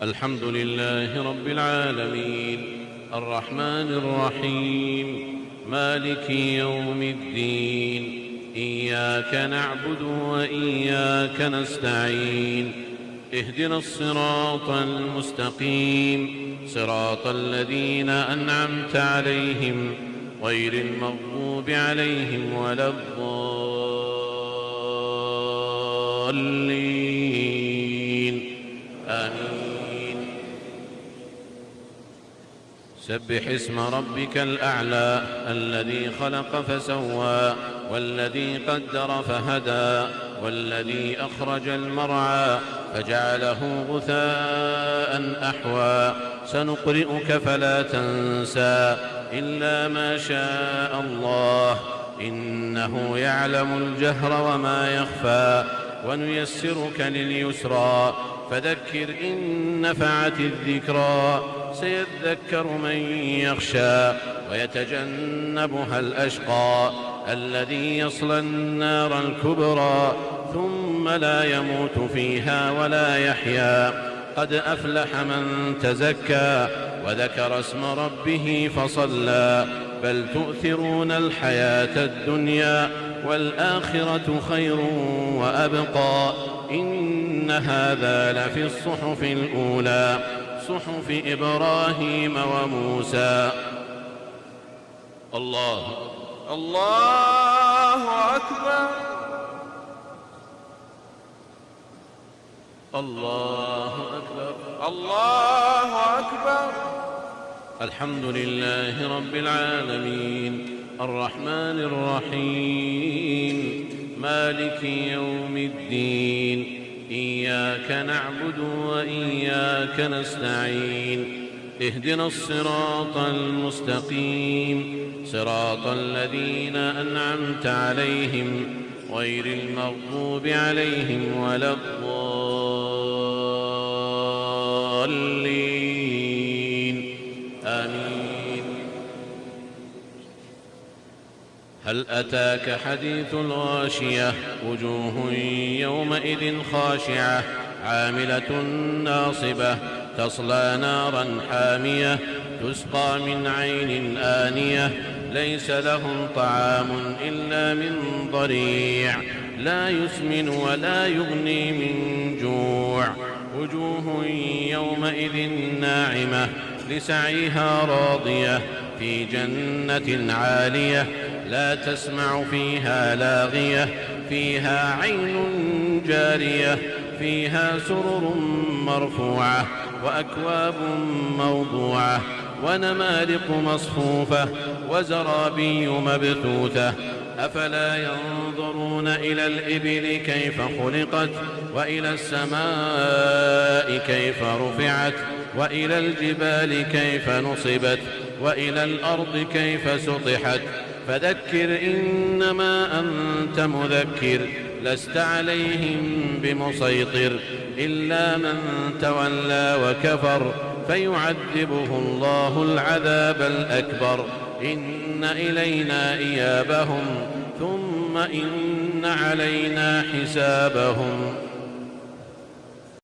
الحمد لله رب العالمين الرحمن الرحيم مالك يوم الدين إياك نعبد وإياك نستعين اهدنا الصراط المستقيم صراط الذين أنعمت عليهم غير المغضوب عليهم ولا الضالين آمين. سبح اسم ربك الأعلى الذي خلق فسوى والذي قدر فهدى والذي أخرج المرعى فجعله غثاء أحوى سنقرئك فلا تنسى إلا ما شاء الله إنه يعلم الجهر وما يخفى ونيسرك لليسرى فذكر إن نفعت الذكرى سيذكر من يخشى ويتجنبها الأشقى الذي يصلى النار الكبرى ثم لا يموت فيها ولا يحيا قد أفلح من تزكى وذكر اسم ربه فصلى بل تؤثرون الحياة الدنيا والآخرة خير وأبقى إن هذا لفي الصحف الأولى صحف إبراهيم وموسى. الله أكبر الله أكبر الله أكبر. الحمد لله رب العالمين الرحمن الرحيم مالك يوم الدين إياك نعبد وإياك نستعين اهدنا الصراط المستقيم صراط الذين أنعمت عليهم غير المغضوب عليهم ولا الضالين آمين. هل أتاك حديث الغاشية وجوه يومئذ خاشعة عاملة ناصبة تصلى نارا حامية تسقى من عين آنية ليس لهم طعام إلا من ضريع لا يسمن ولا يغني من جوع وجوه يومئذ ناعمة لسعيها راضية في جنة عالية لا تسمع فيها لاغية فيها عين جارية فيها سرر مرفوعة وأكواب موضوعة ونمارق مصفوفة وزرابي مبثوثة أفلا ينظرون إلى الإبل كيف خلقت وإلى السماء كيف رفعت وإلى الجبال كيف نصبت وإلى الأرض كيف سطحت فذكر إنما أنت مذكر لست عليهم بمسيطر إلا من تولى وكفر فيعذبه الله العذاب الأكبر إن إلينا إيابهم ثم إن علينا حسابهم.